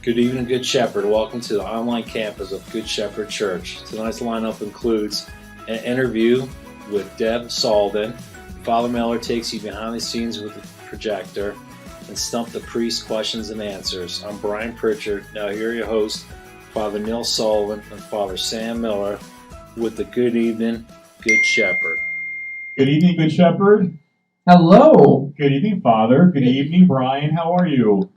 Good evening, Good Shepherd. Welcome to the online campus of Good Shepherd Church. Tonight's lineup includes an interview with Deb Salldin. Father Miller takes you behind the scenes with the Projector, and Stump the Priest questions and answers. I'm Brian Pritchard. Now here are your hosts, Father Neil Sullivan and Father Sam Miller, with the Good Evening, Good Shepherd. Good evening, Good Shepherd. Hello. Good evening, Father. Good evening, Brian. How are you?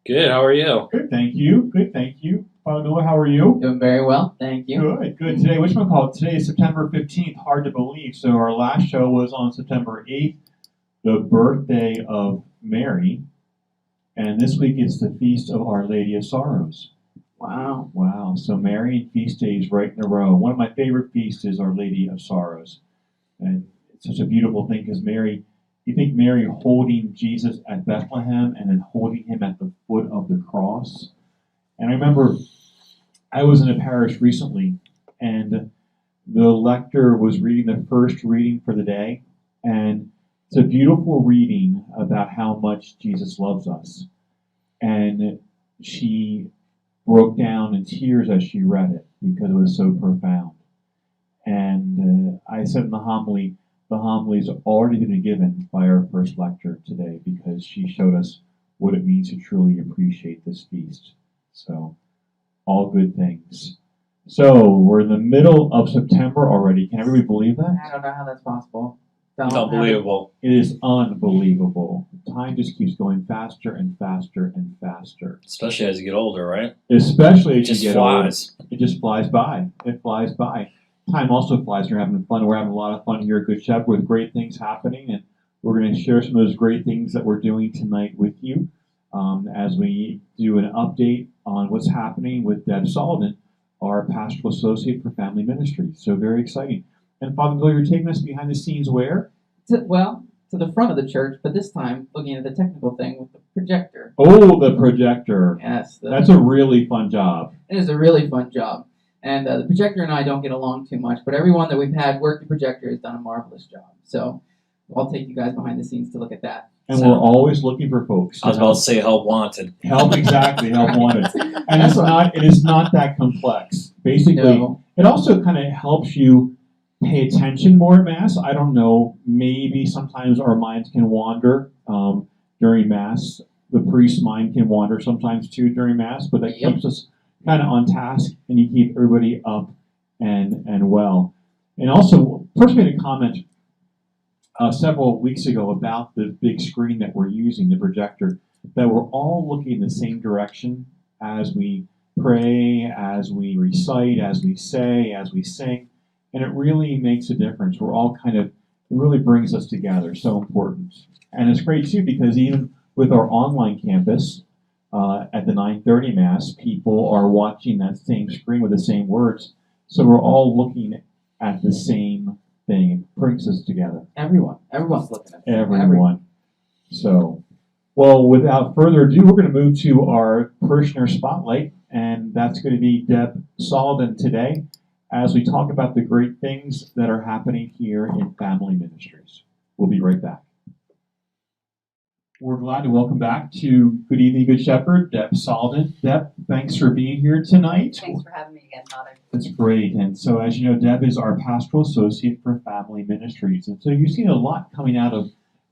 Good, how are you? Good, thank you. Good, thank you. Father Miller, how are you? Doing very well, thank you. Good, good. Today, today is September 15th. Hard to believe. So our last show was on September 8th, the birthday of Mary. And this week is the Feast of Our Lady of Sorrows. Wow. Wow. So Mary and feast days right in a row. One of my favorite feasts is Our Lady of Sorrows. And it's such a beautiful thing because you think Mary holding Jesus at Bethlehem and then holding him at the foot of the cross. And I remember I was in a parish recently, and the lector was reading the first reading for the day, and it's a beautiful reading about how much Jesus loves us. And she broke down in tears as she read it because it was so profound. And I said in the homilies are already been given by our first lector today because she showed us what it means to truly appreciate this feast. So, all good things. So, we're in the middle of September already. Can everybody believe that? I don't know how that's possible. It's unbelievable. It is unbelievable. Time just keeps going faster and faster and faster. Especially as you get older, right? Especially as It just you get flies. older. It just flies by. It flies by. Time also flies. We're having fun. We're having a lot of fun here at Good Shepherd with great things happening, and we're going to share some of those great things that we're doing tonight with you as we do an update on what's happening with Deb Salldin, our pastoral associate for family ministry. So very exciting. And Father Bill, you're taking us behind the scenes where? To the front of the church, but this time looking at the technical thing with the projector. Oh, the projector. Yes. That's a really fun job. It is a really fun job. And the projector and I don't get along too much, but everyone that we've had work the projector has done a marvelous job. So I'll take you guys behind the scenes to look at that. And we're always looking for folks. I was about to say help wanted. Help, exactly, help wanted. And it is not that complex. Basically, It also kind of helps you pay attention more at Mass. I don't know, maybe sometimes our minds can wander during Mass. The priest's mind can wander sometimes too during Mass, but that keeps us kind of on task, and you keep everybody up and well. And also, first made a comment several weeks ago about the big screen that we're using, the projector, that we're all looking in the same direction as we pray, as we recite, as we say, as we sing, and it really makes a difference. We're all it really brings us together, so important. And it's great too because even with our online campus, at the 9:30 Mass, people are watching that same screen with the same words. So we're all looking at the same thing. It brings us together. Everyone's looking at it. Everyone. So, well, without further ado, we're going to move to our parishioner spotlight, and that's going to be Deb Salldin today as we talk about the great things that are happening here in family ministries. We'll be right back. We're glad to welcome back to Good Evening, Good Shepherd, Deb Salldin. Deb, thanks for being here tonight. Thanks for having me again, Father. That's great. And so, as you know, Deb is our pastoral associate for family ministries. And so you've seen a lot coming out of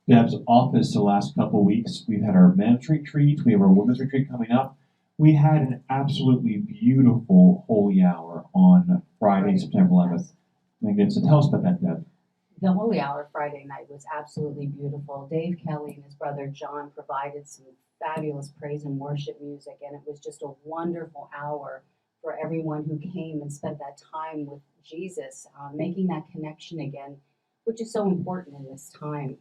Deb's office the last couple of weeks. We've had our men's retreat. We have our women's retreat coming up. We had an absolutely beautiful holy hour on Friday, September 11th. So tell us about that, Deb. The Holy Hour Friday night was absolutely beautiful. Dave Kelly and his brother John provided some fabulous praise and worship music, and it was just a wonderful hour for everyone who came and spent that time with Jesus, making that connection again, which is so important in this time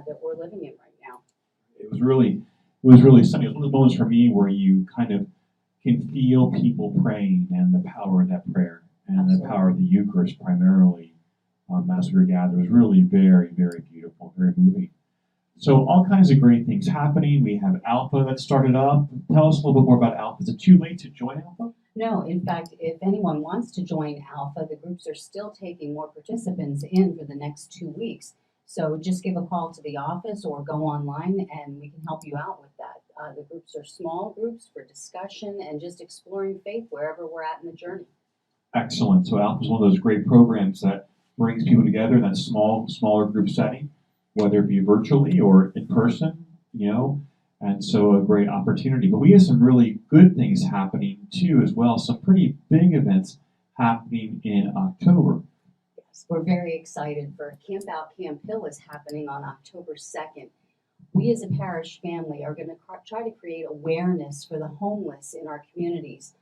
that we're living in right now. It was really something. It was one of those moments for me where you kind of can feel people praying and the power of that prayer and Absolutely. the power of the Eucharist primarily. As we were gathered, it was really very, very beautiful, very moving. So all kinds of great things happening. We have Alpha that started up. Tell us a little bit more about Alpha. Is it too late to join Alpha? No, in fact, if anyone wants to join Alpha, the groups are still taking more participants in for the next 2 weeks. So just give a call to the office or go online and we can help you out with that. The groups are small groups for discussion and just exploring faith wherever we're at in the journey. Excellent. So Alpha is one of those great programs that brings people together in that smaller group setting, whether it be virtually or in person, and so a great opportunity. But we have some really good things happening too as well, some pretty big events happening in October. Yes, we're very excited for Camp Out Camp Hill is happening on October 2nd. We as a parish family are going to try to create awareness for the homeless in our communities.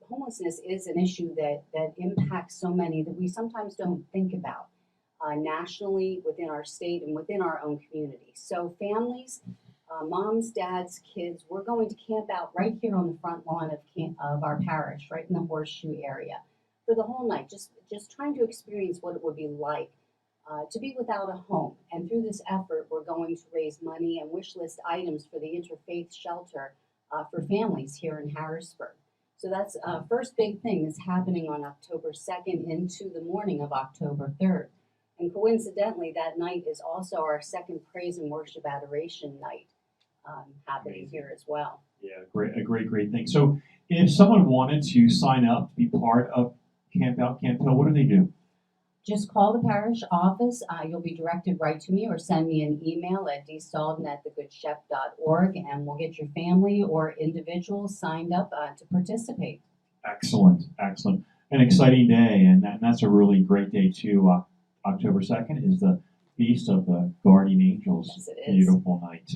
Homelessness is an issue that impacts so many that we sometimes don't think about nationally, within our state, and within our own community. So families, moms, dads, kids, we're going to camp out right here on the front lawn of our parish, right in the Horseshoe area, for the whole night, just trying to experience what it would be like to be without a home. And through this effort, we're going to raise money and wish list items for the interfaith shelter for families here in Harrisburg. So that's first big thing that's happening on October 2nd into the morning of October 3rd. And coincidentally, that night is also our second praise and worship adoration night happening here as well. Yeah, great thing. So if someone wanted to sign up to be part of Camp Out Camp Hill, what do they do? Just call the parish office. You'll be directed right to me, or send me an email at dsaldin@thegoodshep.org, and we'll get your family or individuals signed up to participate. Excellent. An exciting day, and that's a really great day too. October 2nd is the Feast of the Guardian Angels. Yes, it is. Beautiful night.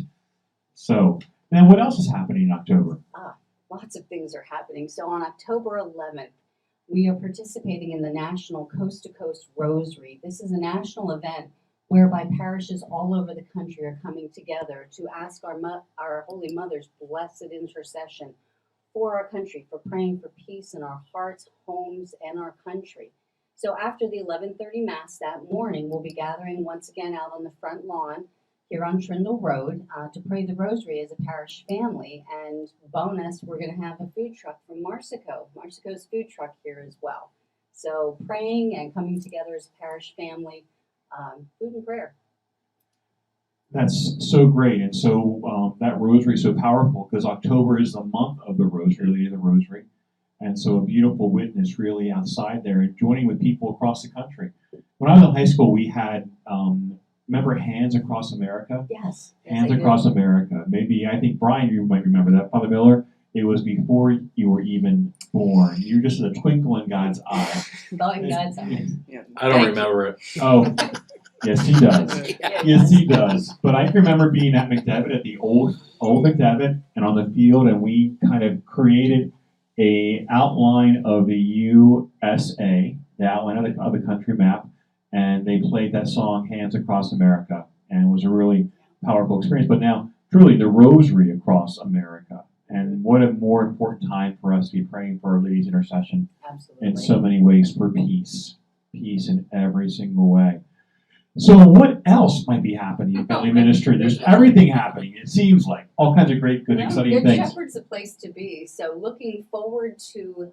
So, then what else is happening in October? Lots of things are happening. So on October 11th, we are participating in the National Coast to Coast Rosary. This is a national event whereby parishes all over the country are coming together to ask our Holy Mother's blessed intercession for our country, for praying for peace in our hearts, homes, and our country. So after the 11:30 Mass that morning, we'll be gathering once again out on the front lawn here on Trindle Road to pray the Rosary as a parish family. And bonus, we're going to have a food truck from Marsico's food truck here as well. So praying and coming together as a parish family, food and prayer. That's so great, and so that Rosary is so powerful because October is the month of the Rosary, Lady of the Rosary, and so a beautiful witness really outside there and joining with people across the country. When I was in high school, we had remember Hands Across America? Yes. Hands Across America. Maybe, I think, Brian, you might remember that. Father Miller, it was before you were even born. You were just a twinkle in God's eye. In God's eyes. I don't remember it. Oh, yes, he does. Yes, he does. But I can remember being at McDevitt, at the old McDevitt, and on the field, and we kind of created a outline of the USA, the outline of the country map, and they played that song, Hands Across America, and it was a really powerful experience. But now, truly, the Rosary across America, and what a more important time for us to be praying for Our Lady's intercession. Absolutely. In so many ways for peace in every single way. So what else might be happening in family ministry? There's everything happening, it seems like. All kinds of great, good, exciting Good things. Shepherd's a place to be. So looking forward to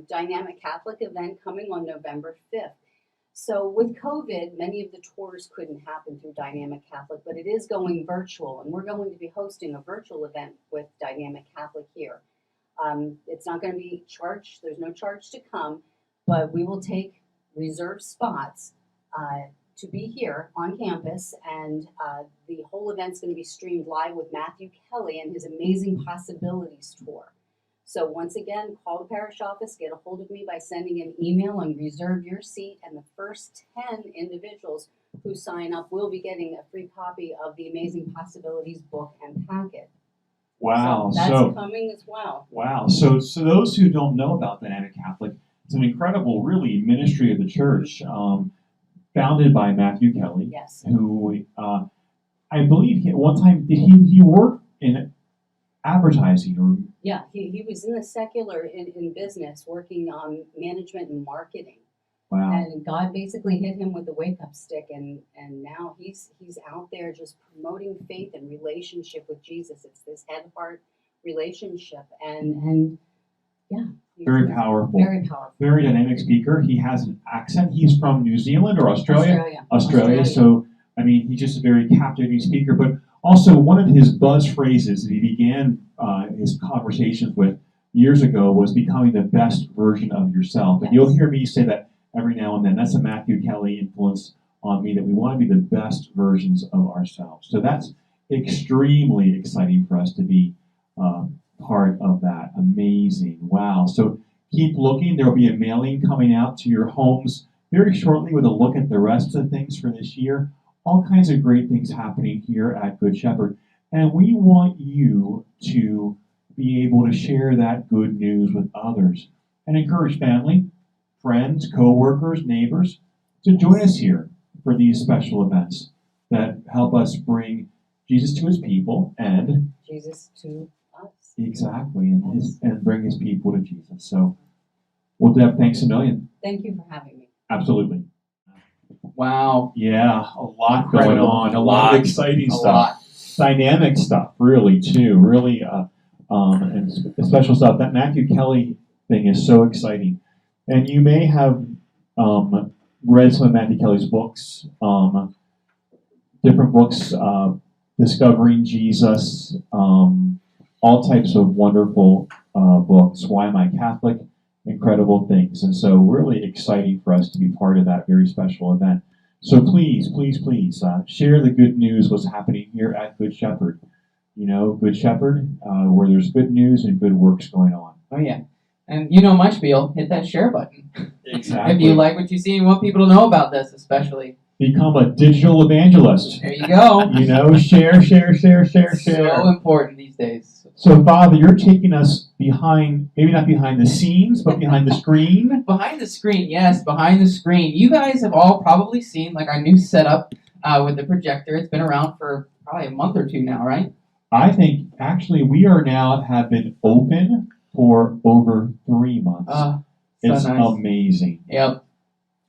Dynamic Catholic event coming on November 5th. So with COVID, many of the tours couldn't happen through Dynamic Catholic, but it is going virtual, and we're going to be hosting a virtual event with Dynamic Catholic here. It's not going to be charged. There's no charge to come, but we will take reserved spots to be here on campus, and the whole event's going to be streamed live with Matthew Kelly and his Amazing Possibilities tour. So once again, call the parish office, get a hold of me by sending an email and reserve your seat, and the first 10 individuals who sign up will be getting a free copy of the Amazing Possibilities book and packet. Wow. So that's coming as well. Wow. So those who don't know about Dynamic Catholic, it's an incredible, really, ministry of the church, founded by Matthew Kelly. Yes. Who, I believe, at one time, did he work in advertising or? Yeah, he was in the secular in business, working on management and marketing. Wow. And God basically hit him with a wake-up stick, and now he's out there just promoting faith and relationship with Jesus. It's this head-heart relationship, and yeah. Very powerful. Very powerful. Very dynamic speaker. He has an accent. He's from New Zealand or Australia? Australia. So, I mean, he's just a very captivating speaker. But Also, one of his buzz phrases that he began his conversations with years ago was becoming the best version of yourself. And you'll hear me say that every now and then. That's a Matthew Kelly influence on me, that we want to be the best versions of ourselves. So that's extremely exciting for us to be part of that. Amazing. Wow. So keep looking. There will be a mailing coming out to your homes very shortly with a look at the rest of the things for this year. All kinds of great things happening here at Good Shepherd. And we want you to be able to share that good news with others and encourage family, friends, co-workers, neighbors to join us here for these special events that help us bring Jesus to his people and Jesus to us. exactly and bring his people to Jesus. So, well, Deb, thanks a million. Thank you for having me. Absolutely. Wow. Yeah, a lot going Incredible. on, a lot of exciting A stuff, lot. dynamic stuff, really too, really, and special stuff. That Matthew Kelly thing is so exciting, and you may have read some of Matthew Kelly's books, different books, Discovering Jesus, all types of wonderful books. Why Am I Catholic? Incredible things. And so really exciting for us to be part of that very special event. So please, please, please share the good news, what's happening here at Good Shepherd. You know, Good Shepherd, where there's good news and good works going on. Oh, yeah. And you know my spiel, hit that share button. Exactly. If you like what you see and want people to know about this, especially. Become a digital evangelist. There you go. You know, share. So important these days. So, Father, you're taking us behind, maybe not behind the scenes, but behind the screen. Behind the screen, yes, behind the screen. You guys have all probably seen like our new setup with the projector. It's been around for probably a month or two now, right? I think, actually, we have been open for over 3 months. So It's nice. amazing. Yep.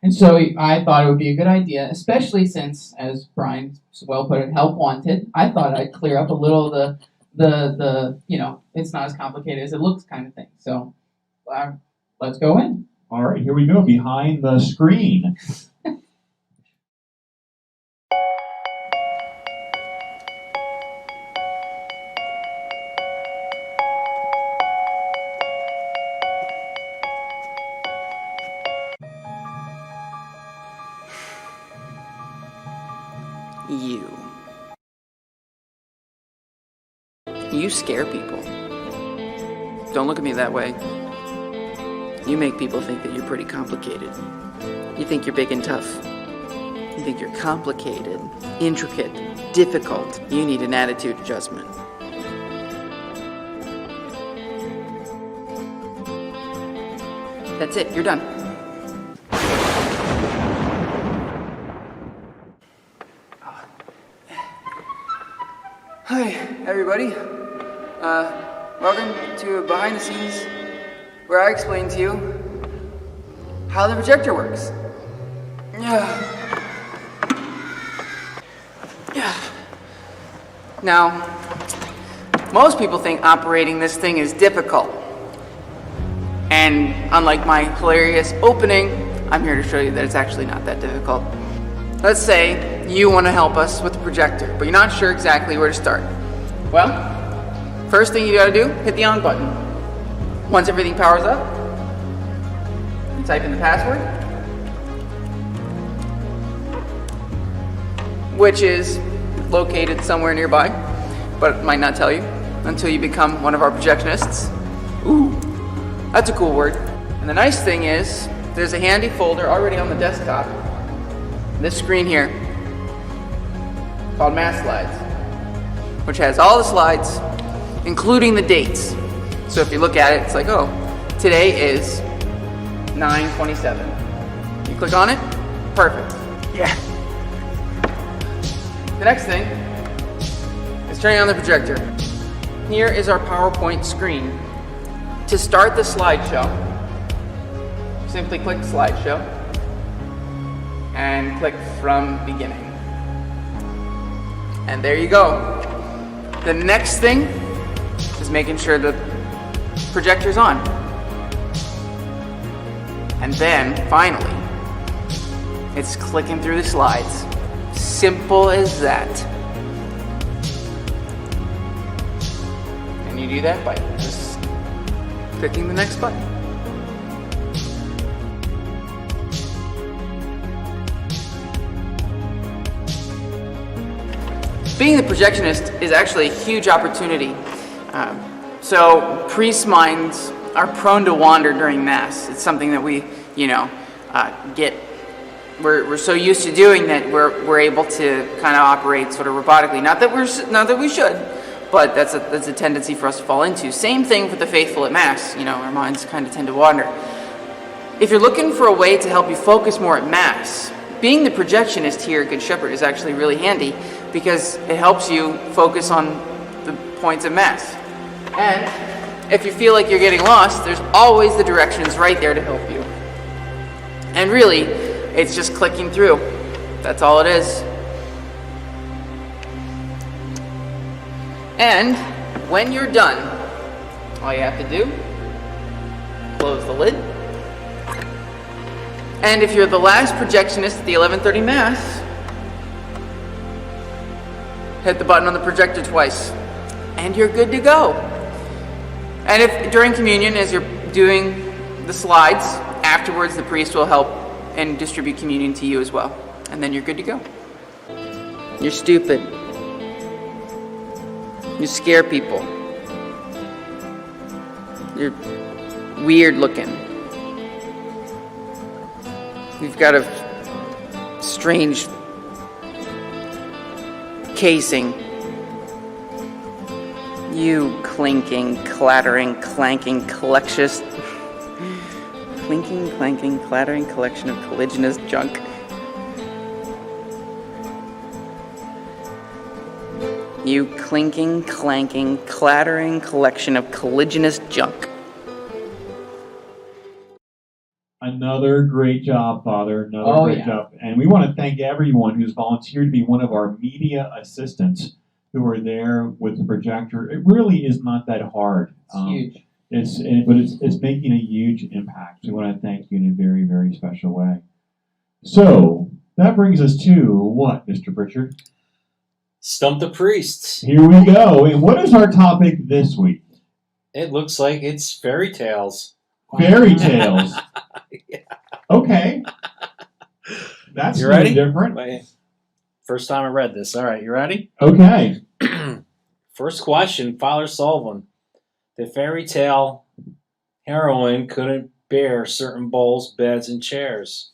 And so I thought it would be a good idea, especially since, as Brian so well put it, help wanted. I thought I'd clear up a little of the you know, it's not as complicated as it looks kind of thing. So let's go in. All right, here we go, behind the screen. You scare people. Don't look at me that way. You make people think that you're pretty complicated. You think you're big and tough. You think you're complicated, intricate, difficult. You need an attitude adjustment. That's it, you're done. Hi, everybody. Welcome to Behind the Scenes, where I explain to you how the projector works. Now, most people think operating this thing is difficult. And unlike my hilarious opening, I'm here to show you that it's actually not that difficult. Let's say you want to help us with the projector, but you're not sure exactly where to start. Well, first thing you gotta do, hit the on button. Once everything powers up, you type in the password, which is located somewhere nearby, but it might not tell you until you become one of our projectionists. Ooh, that's a cool word. And the nice thing is, there's a handy folder already on the desktop, this screen here, called Math Slides, which has all the slides, including the dates. So if you look at it, it's like, oh, today is 9/27. You click on it, perfect. Yeah. The next thing is turning on the projector. Here is our PowerPoint screen. To start the slideshow, simply click Slideshow and click From Beginning. And there you go. The next thing is making sure the projector's on. And then, finally, it's clicking through the slides. Simple as that. you do that by just clicking the next button. Being the projectionist is actually a huge opportunity. So priest minds are prone to wander during Mass. It's something that we, we're so used to doing that we're able to kind of operate sort of robotically. Not that we should, but that's a tendency for us to fall into. Same thing for the faithful at Mass. Our minds kind of tend to wander. If you're looking for a way to help you focus more at Mass, being the projectionist here at Good Shepherd is actually really handy because it helps you focus on the points of Mass. And if you feel like you're getting lost, there's always the directions right there to help you. And really, it's just clicking through. That's all it is. And when you're done, all you have to do, close the lid. And if you're the last projectionist at the 11:30 Mass, hit the button on the projector twice, and you're good to go. And if during communion, as you're doing the slides, afterwards the priest will help and distribute communion to you as well. And then you're good to go. You're stupid. You scare people. You're weird looking. You've got a strange casing. You clinking, clattering, clanking, clinking, clanking, clattering collection of colliginous junk. You clinking, clanking, clattering collection of colliginous junk. Another great job, Father. Another great job. And we want to thank everyone who's volunteered to be one of our media assistants who are there with the projector. It really is not that hard. It's huge. But it's making a huge impact. We want to thank you in a very, very special way. So that brings us to what, Mr. Pritchard? Stump the Priests. Here we go. And what is our topic this week? It looks like it's fairy tales. Fairy tales. Yeah. Okay. That's You ready? Different. Wait. First time I read this. All right, you ready? Okay. First question, Father Sullivan. The fairy tale heroine couldn't bear certain bowls, beds, and chairs.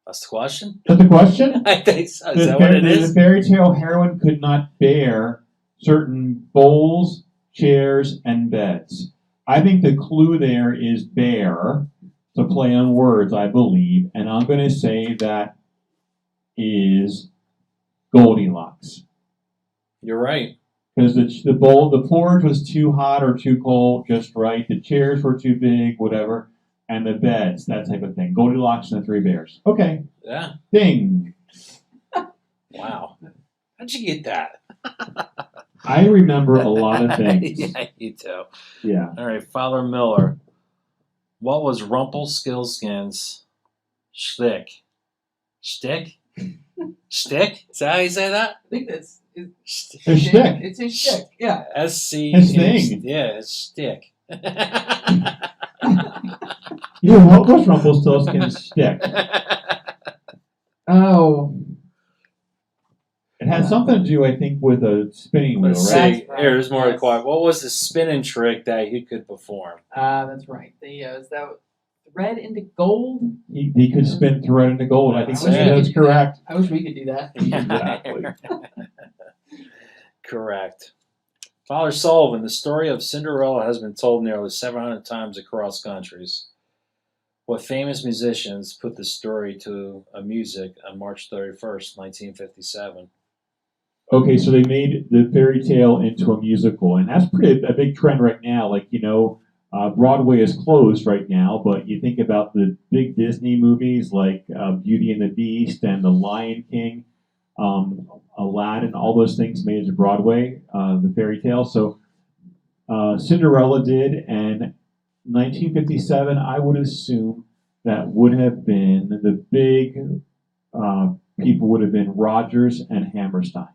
That's the question? Is that the question? I think so. Is that what it is? The fairy tale heroine could not bear certain bowls, chairs, and beds. I think the clue there is bear. It's a play on words, I believe. And I'm going to say that is Goldilocks. You're right. Because the porridge was too hot or too cold, just right. The chairs were too big, whatever. And the beds, that type of thing. Goldilocks and the Three Bears. Okay. Yeah. Ding. Wow. How'd you get that? I remember a lot of things. Yeah, you too. Yeah. All right, Father Miller. What was Rumpelstiltskin's shtick? Shtick? Shtick? Is that how you say that? I think that's His shtick. It's his shtick. Yeah. S-C. His thing. Yeah, it's shtick. Yeah, what was Rumpelstiltskin's shtick? Oh. It had something to do, I think, with a spinning wheel, Let's right? see. Here's more Yes. required. What was the spinning trick that he could perform? That's right. Is that thread into gold? He could spin thread into gold. I think That's it. that's correct. I wish we could do that. Exactly. Correct. Father Sullivan, the story of Cinderella has been told nearly 700 times across countries. What famous musicians put the story to a music on March 31st, 1957? Okay, so they made the fairy tale into a musical, and that's a big trend right now. Like, Broadway is closed right now, but you think about the big Disney movies like Beauty and the Beast and The Lion King, Aladdin, all those things made it to Broadway, the fairy tale. So Cinderella did, and 1957, I would assume that would have been the big people would have been Rodgers and Hammerstein.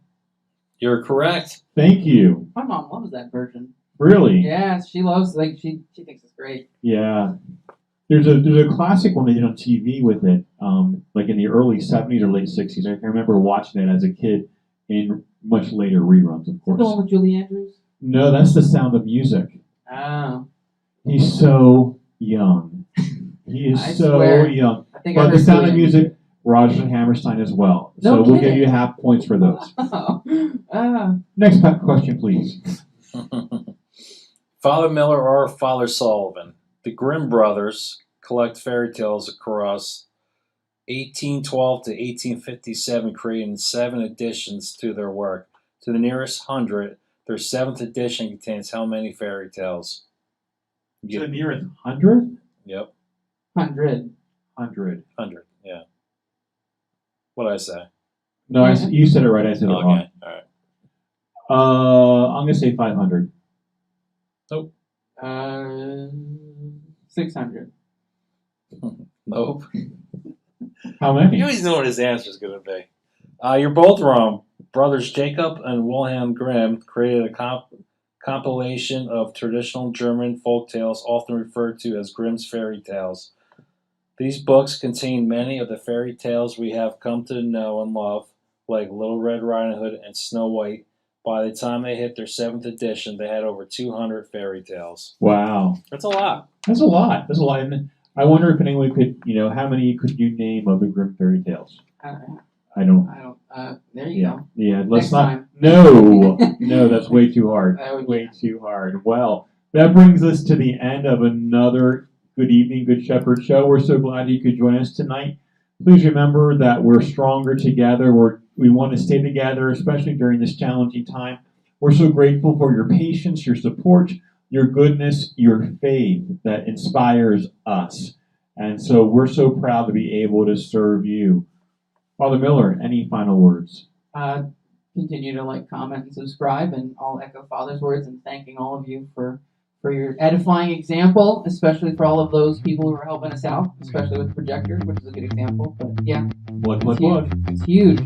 You're correct. Thank you. My mom loves that version. Really? Yeah, she loves she thinks it's great. Yeah. There's a classic one they did on TV with it, like in the early '70s or late '60s. I can remember watching it as a kid in much later reruns, of Is that the one course. with Julie Andrews? No, that's The Sound of Music. Oh. He's so young. He is I so swear. young. I think I But heard The Sound of Julie Music, Roger Hammerstein as well. No So we'll give kidding. you half points for those. Oh. Next question, please. Father Miller or Father Sullivan? The Grimm brothers collect fairy tales across 1812 to 1857, creating 7 editions to their work. To the nearest 100, their 7th edition contains how many fairy tales? To the nearest 100th? Yep, 100. 100. Yeah. What did I say? No, Yeah. you said it right. I said it wrong. Okay, all right. I'm gonna say 500. 600. Nope. How many? You always know what his answer is going to be. You're both wrong. Brothers Jacob and Wilhelm Grimm created a compilation of traditional German folk tales, often referred to as Grimm's fairy tales. These books contain many of the fairy tales we have come to know and love, like Little Red Riding Hood and Snow White. By the time they hit their 7th edition, they had over 200 fairy tales. Wow. That's a lot. That's a lot. That's a lot. And I wonder if anyone could, how many could you name of the Grimm fairy tales? I don't know. I don't. There you Yeah. go. Yeah. Let's Next not. time. No, that's way too hard. That would Way too hard. Well, that brings us to the end of another Good Evening, Good Shepherd show. We're so glad you could join us tonight. Please remember that we're stronger together. We want to stay together, especially during this challenging time. We're so grateful for your patience, your support, your goodness, your faith that inspires us. And so we're so proud to be able to serve you. Father Miller, any final words? Continue to like, comment, and subscribe, and I'll echo Father's words in thanking all of you for your edifying example, especially for all of those people who are helping us out, especially with Projector, which is a good example. But yeah, Blood. it's huge.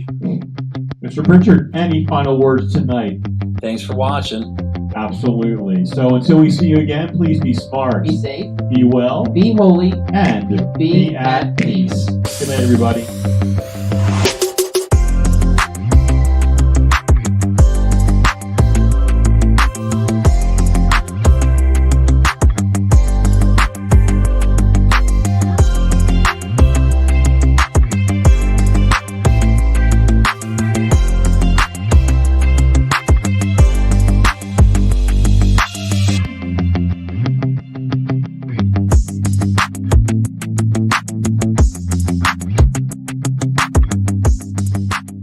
Mr. Pritchard, any final words tonight? Thanks for watching. Absolutely. So until we see you again, please be smart, Be safe, be well, be holy, and be at peace. Good night, everybody.